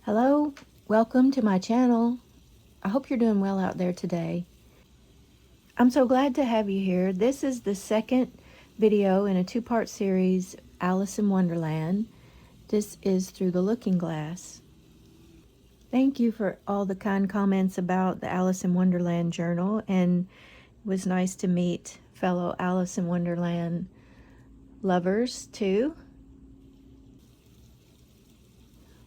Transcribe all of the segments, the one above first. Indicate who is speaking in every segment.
Speaker 1: Hello, welcome to my channel. I hope you're doing well out there today. I'm so glad to have you here. This is the second video in a two-part series, Alice in Wonderland. This is Through the Looking Glass. Thank you for all the kind comments about the Alice in Wonderland journal, and it was nice to meet fellow Alice in Wonderland lovers too.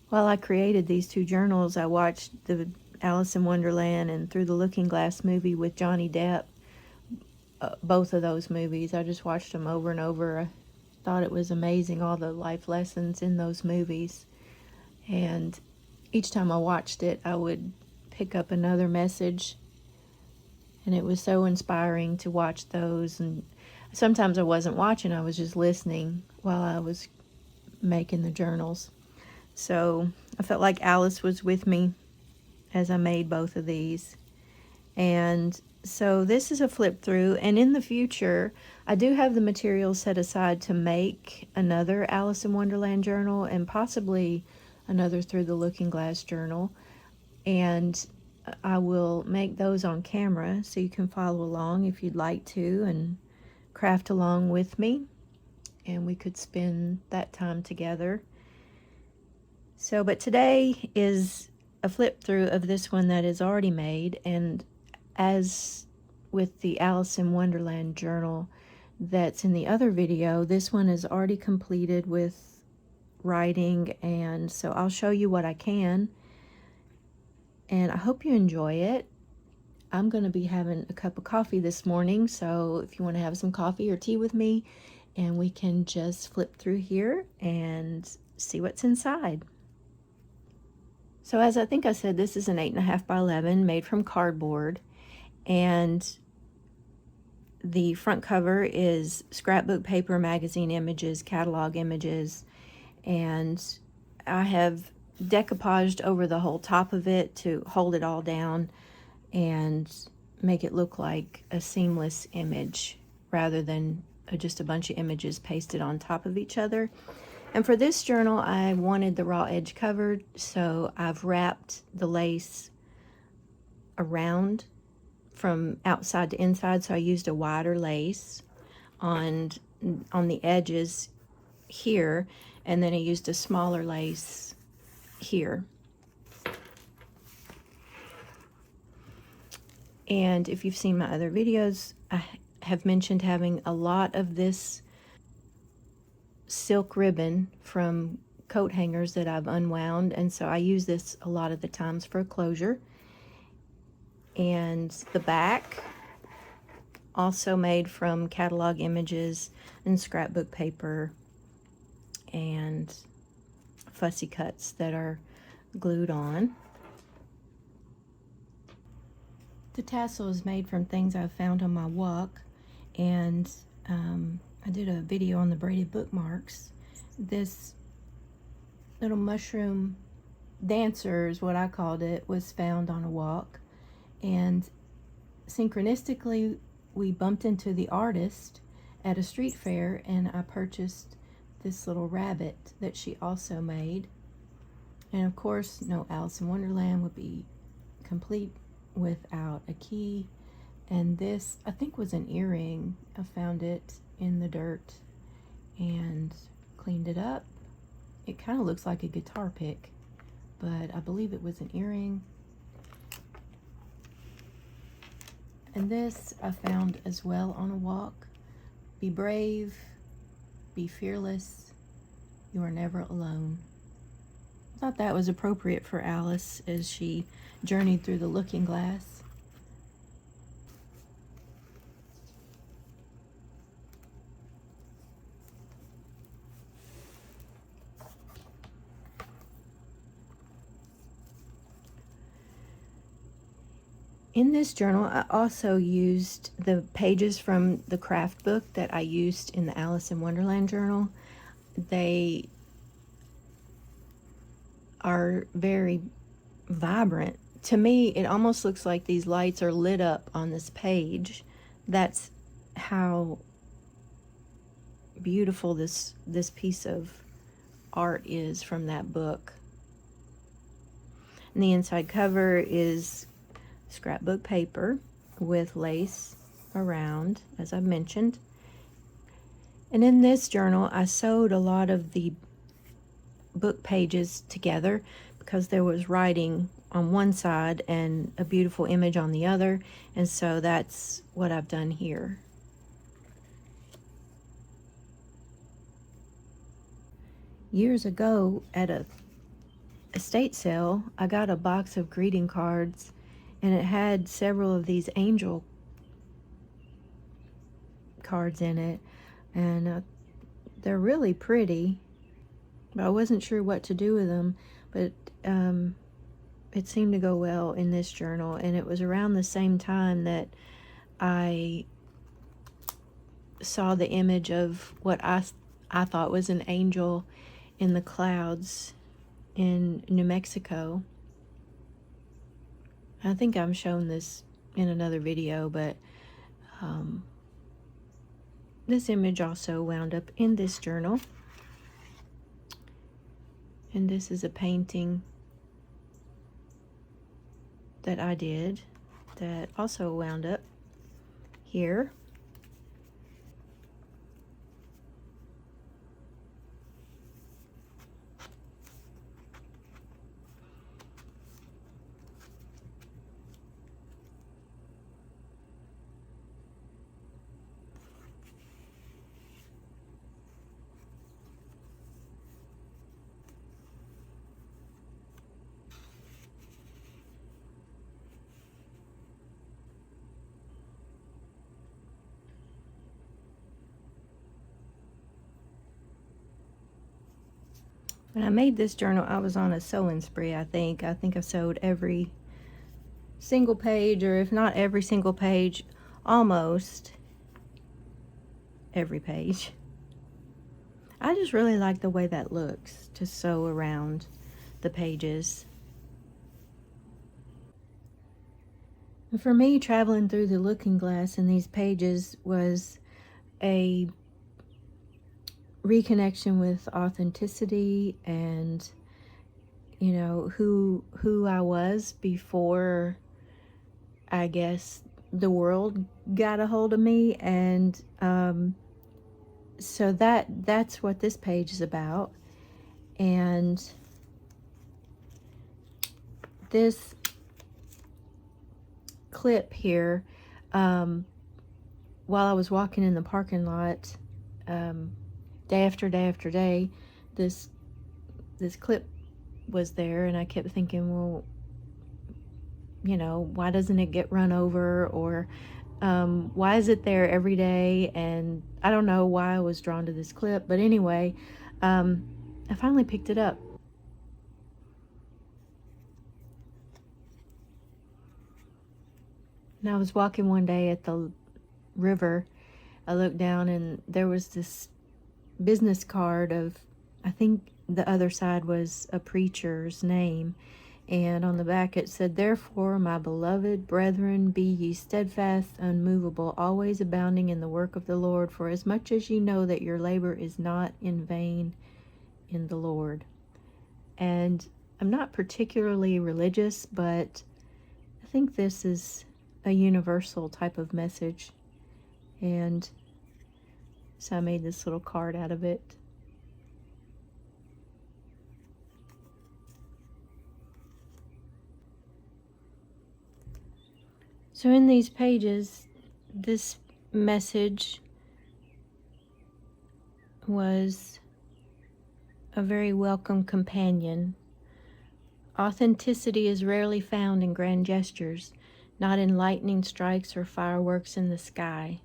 Speaker 1: While I created these two journals, I watched the Alice in Wonderland and Through the Looking Glass movie with Johnny Depp. Both of those movies. I just watched them over and over. I thought it was amazing, all the life lessons in those movies. And each time I watched it, I would pick up another message. And it was so inspiring to watch those. And sometimes I wasn't watching, I was just listening while I was making the journals. So I felt like Alice was with me as I made both of these. And so this is a flip through, and in the future I do have the material set aside to make another Alice in Wonderland journal and possibly another Through the Looking Glass journal, and I will make those on camera so you can follow along if you'd like to and craft along with me, and we could spend that time together. So but today is a flip through of this one that is already made, and as with the Alice in Wonderland journal that's in the other video, this one is already completed with writing, and so I'll show you what I can, and I hope you enjoy it. I'm going to be having a cup of coffee this morning, so if you want to have some coffee or tea with me, and we can just flip through here and see what's inside. So as I think I said, this is an 8.5 by 11 made from cardboard. And the front cover is scrapbook paper, magazine images, catalog images, and I have decoupaged over the whole top of it to hold it all down and make it look like a seamless image rather than just a bunch of images pasted on top of each other. And for this journal, I wanted the raw edge covered, so I've wrapped the lace around from outside to inside, so I used a wider lace on the edges here, and then I used a smaller lace here. And if you've seen my other videos, I have mentioned having a lot of this silk ribbon from coat hangers that I've unwound, and so I use this a lot of the times for a closure. And the back, also made from catalog images and scrapbook paper and fussy cuts that are glued on. The tassel is made from things I've found on my walk, and I did a video on the braided bookmarks. This little mushroom dancer is what I called it, was found on a walk, and synchronistically we bumped into the artist at a street fair, and I purchased this little rabbit that she also made. And of course, no Alice in Wonderland would be complete without a key. And this, I think, was an earring. I found it in the dirt and cleaned it up. It kind of looks like a guitar pick, but I believe it was an earring. And this I found as well on a walk. Be brave, be fearless, you are never alone. I thought that was appropriate for Alice as she journeyed through the looking glass. In this journal, I also used the pages from the craft book that I used in the Alice in Wonderland journal. They are very vibrant. To me, it almost looks like these lights are lit up on this page. That's how beautiful this piece of art is from that book. And the inside cover is scrapbook paper with lace around, as I mentioned. And in this journal, I sewed a lot of the book pages together because there was writing on one side and a beautiful image on the other, and so that's what I've done here. Years ago at a estate sale, I got a box of greeting cards, and it had several of these angel cards in it, and they're really pretty, but I wasn't sure what to do with them, but it seemed to go well in this journal. And it was around the same time that I saw the image of what I thought was an angel in the clouds in New Mexico. I think I'm showing this in another video, but this image also wound up in this journal. And this is a painting that I did that also wound up here. When I made this journal, I was on a sewing spree, I think. I sewed every single page, or if not every single page, almost every page. I just really like the way that looks, to sew around the pages. And for me, traveling through the looking glass in these pages was a reconnection with authenticity and, you know, who I was before, I guess, the world got a hold of me. And so that's what this page is about. And this clip here, while I was walking in the parking lot, day after day after day, this clip was there, and I kept thinking, well, you know, why doesn't it get run over, or why is it there every day? And I don't know why I was drawn to this clip, but anyway, I finally picked it up. And I was walking one day at the river. I looked down, and there was this business card of, I think the other side was a preacher's name, and on the back it said, "Therefore, my beloved brethren, be ye steadfast, unmovable, always abounding in the work of the Lord, for as much as ye know that your labor is not in vain in the Lord." And I'm not particularly religious, but I think this is a universal type of message, and so I made this little card out of it. So in these pages, this message was a very welcome companion. Authenticity is rarely found in grand gestures, not in lightning strikes or fireworks in the sky.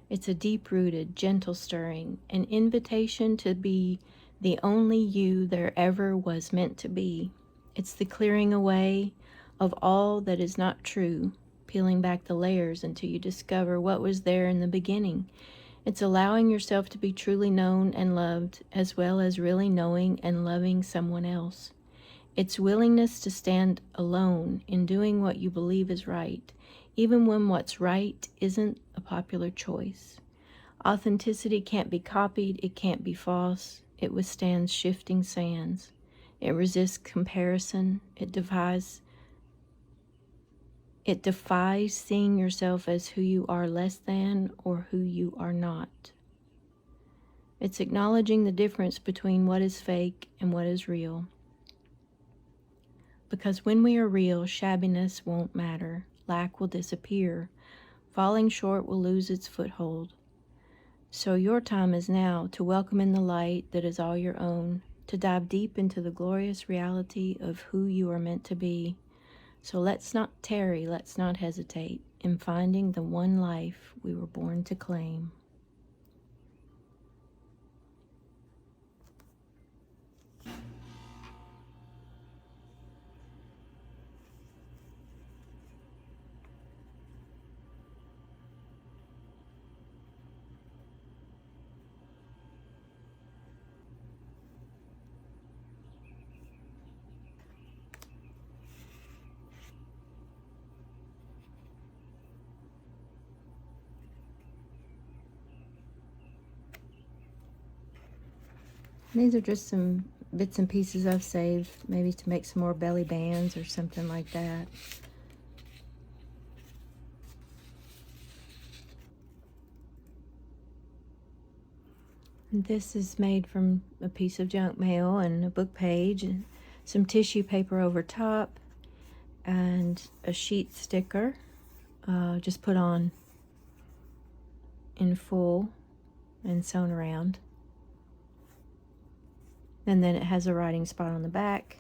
Speaker 1: It's a deep-rooted, gentle stirring, an invitation to be the only you there ever was meant to be. It's the clearing away of all that is not true, peeling back the layers until you discover what was there in the beginning. It's allowing yourself to be truly known and loved, as well as really knowing and loving someone else. It's willingness to stand alone in doing what you believe is right, even when what's right isn't a popular choice. Authenticity can't be copied, it can't be false, it withstands shifting sands. It resists comparison. It defies seeing yourself as who you are less than or who you are not. It's acknowledging the difference between what is fake and what is real. Because when we are real, shabbiness won't matter. Lack will disappear. Falling short will lose its foothold. So your time is now to welcome in the light that is all your own, to dive deep into the glorious reality of who you are meant to be. So let's not tarry, let's not hesitate in finding the one life we were born to claim. These are just some bits and pieces I've saved, maybe to make some more belly bands or something like that. And this is made from a piece of junk mail and a book page and some tissue paper over top and a sheet sticker just put on in full and sewn around. And then it has a writing spot on the back.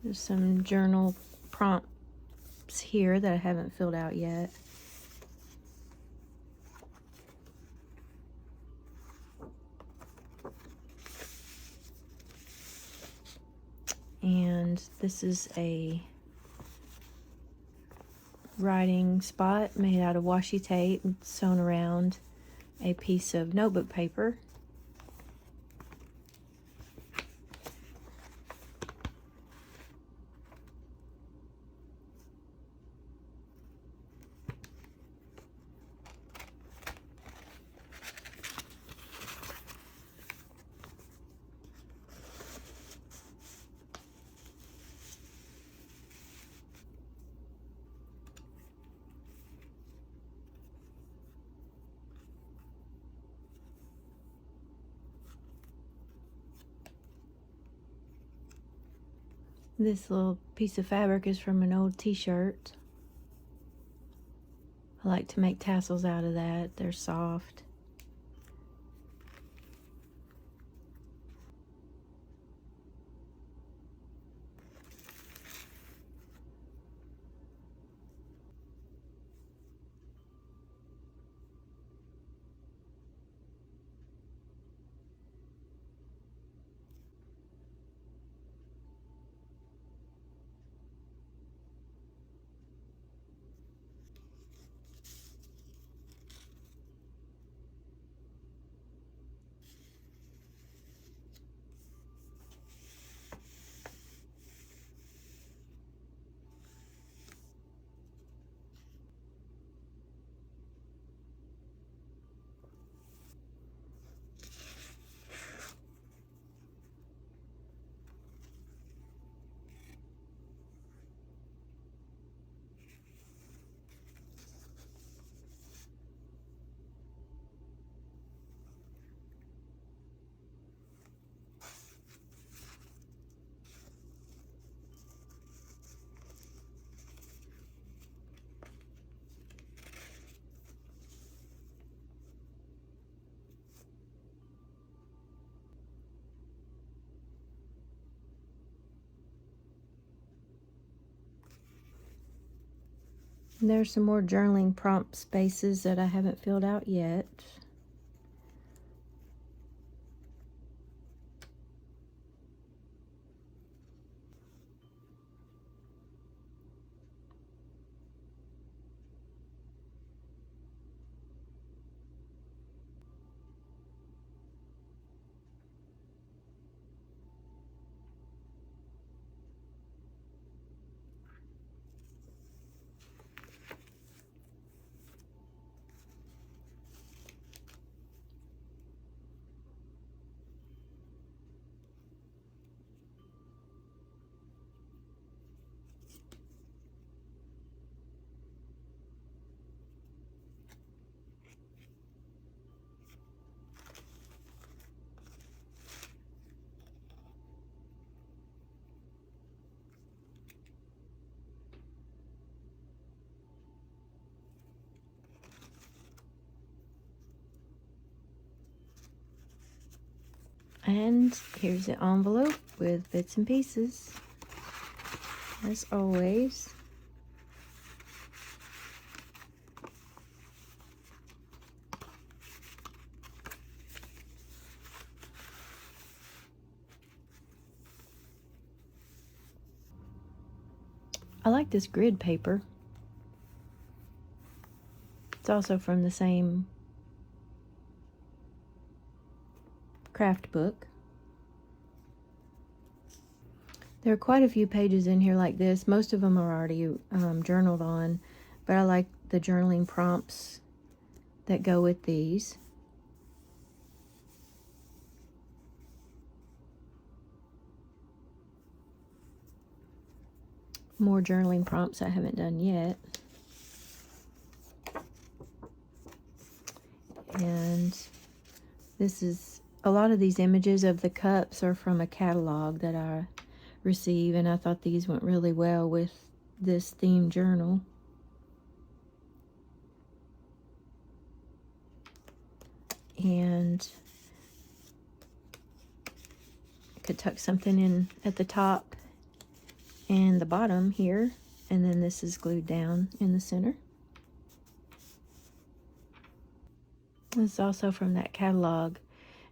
Speaker 1: There's some journal prompts here that I haven't filled out yet. And this is a writing spot made out of washi tape sewn around a piece of notebook paper. This little piece of fabric is from an old t-shirt. I like to make tassels out of that. They're soft. There's some more journaling prompt spaces that I haven't filled out yet. And here's the envelope with bits and pieces, as always. I like this grid paper. It's also from the same craft book. There are quite a few pages in here like this. Most of them are already journaled on, but I like the journaling prompts that go with these. More journaling prompts I haven't done yet. And this is, a lot of these images of the cups are from a catalog that I receive, and I thought these went really well with this theme journal. And I could tuck something in at the top and the bottom here, and then this is glued down in the center. This is also from that catalog.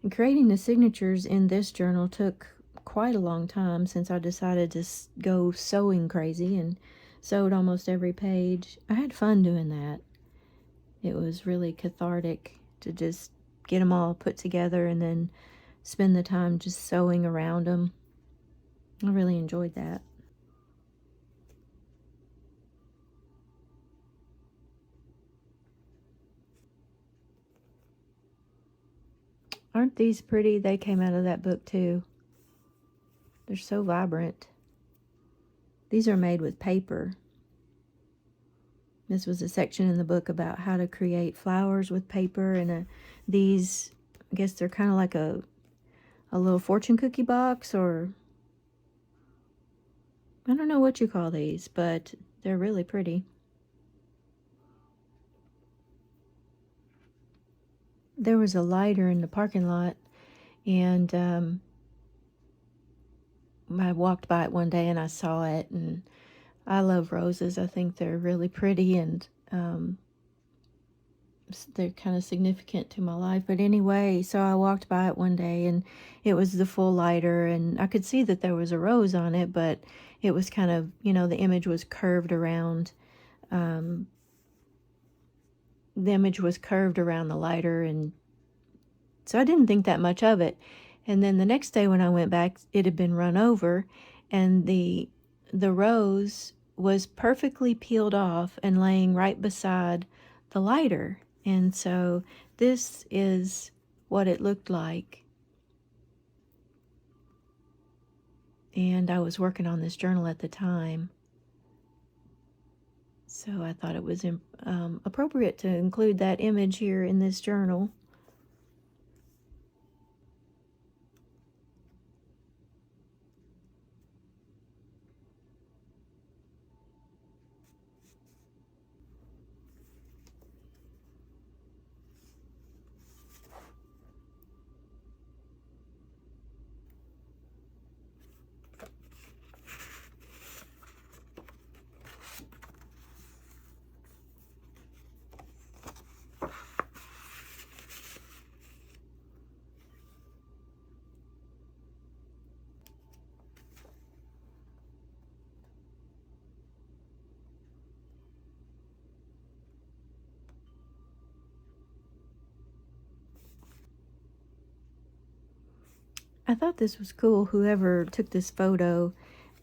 Speaker 1: And creating the signatures in this journal took quite a long time, since I decided to go sewing crazy and sewed almost every page. I had fun doing that. It was really cathartic to just get them all put together and then spend the time just sewing around them. I really enjoyed that. Aren't these pretty? They came out of that book too. They're so vibrant. These are made with paper. This was a section in the book about how to create flowers with paper, and these, I guess they're kind of like a little fortune cookie box, or I don't know what you call these, but they're really pretty. There was a lighter in the parking lot, and I walked by it one day and I saw it, and I love roses. I think they're really pretty, and they're kind of significant to my life. But anyway, so I walked by it one day, and it was the full lighter, and I could see that there was a rose on it, but it was kind of, the image was curved around. The image was curved around the lighter, and so I didn't think that much of it. And then the next day when I went back, it had been run over, and the rose was perfectly peeled off and laying right beside the lighter. And so this is what it looked like. And I was working on this journal at the time, so I thought it was appropriate to include that image here in this journal. I thought this was cool. Whoever took this photo,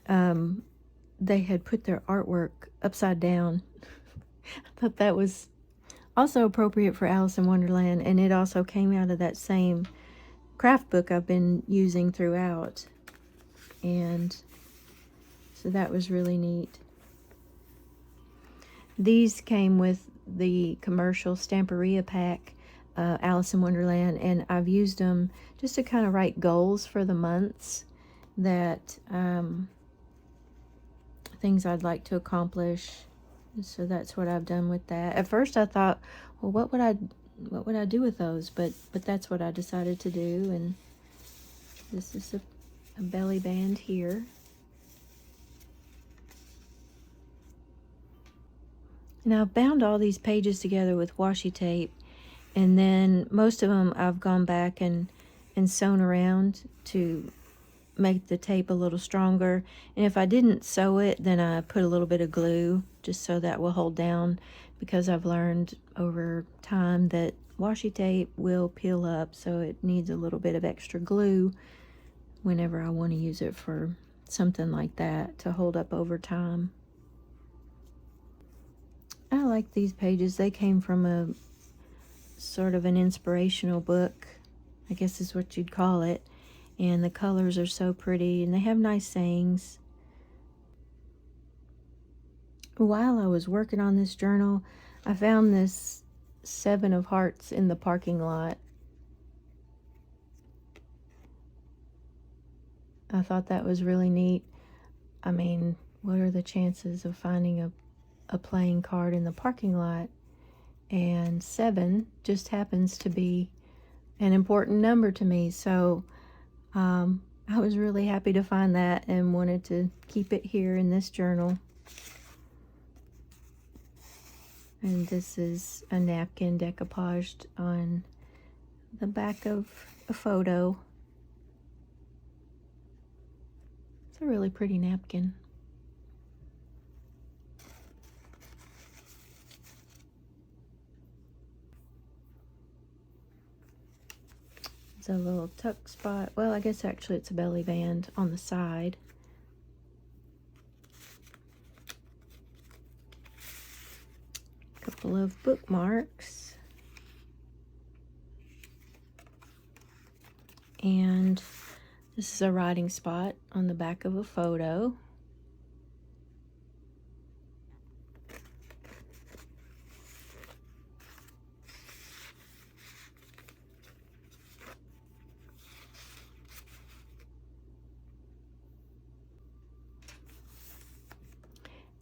Speaker 1: they had put their artwork upside down. I thought that was also appropriate for Alice in Wonderland, and it also came out of that same craft book I've been using throughout. And so that was really neat. These came with the commercial Stamperia pack, Alice in Wonderland, and I've used them just to kind of write goals for the months, that things I'd like to accomplish. So that's what I've done with that. At first I thought, well, what would I do with those? But that's what I decided to do, and This is a belly band here. Now I've bound all these pages together with washi tape, and then most of them I've gone back and sewn around to make the tape a little stronger. And if I didn't sew it, then I put a little bit of glue just so that will hold down, because I've learned over time that washi tape will peel up, so it needs a little bit of extra glue whenever I want to use it for something like that to hold up over time. I like these pages. They came from a sort of an inspirational book, I guess is what you'd call it. And the colors are so pretty, and they have nice sayings. While I was working on this journal, I found this 7 of hearts in the parking lot. I thought that was really neat. I mean, what are the chances of finding a playing card in the parking lot? And 7 just happens to be an important number to me, so I was really happy to find that and wanted to keep it here in this journal. And this is a napkin decoupaged on the back of a photo. It's a really pretty napkin. It's a little tuck spot. Well, I guess actually it's a belly band on the side. Couple of bookmarks. And this is a writing spot on the back of a photo.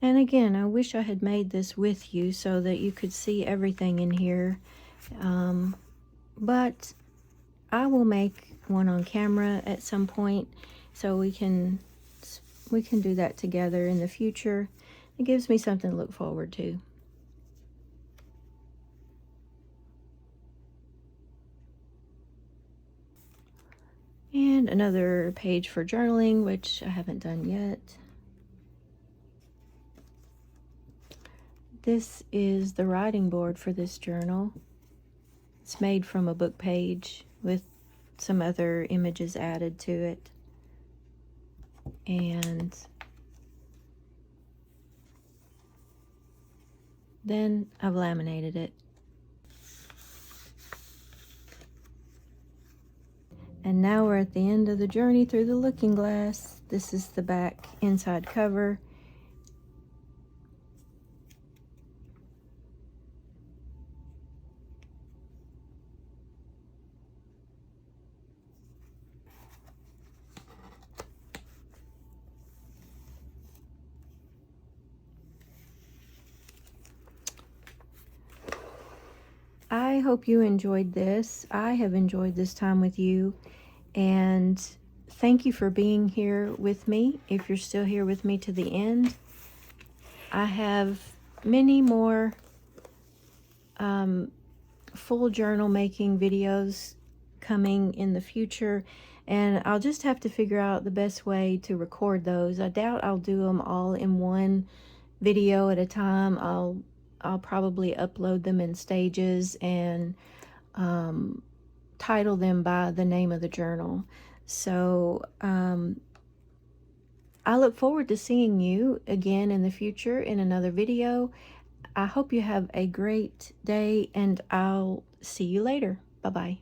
Speaker 1: And again, I wish I had made this with you so that you could see everything in here. But I will make one on camera at some point, so we can do that together in the future. It gives me something to look forward to. And another page for journaling, which I haven't done yet. This is the writing board for this journal. It's made from a book page with some other images added to it. And then I've laminated it. And now we're at the end of the journey through the looking glass. This is the back inside cover. I hope you enjoyed this. I have enjoyed this time with you, and thank you for being here with me. If you're still here with me to the end, I have many more full journal making videos coming in the future, and I'll just have to figure out the best way to record those. I doubt I'll do them all in one video at a time. I'll probably upload them in stages and title them by the name of the journal. So I look forward to seeing you again in the future in another video. I hope you have a great day, and I'll see you later. Bye-bye.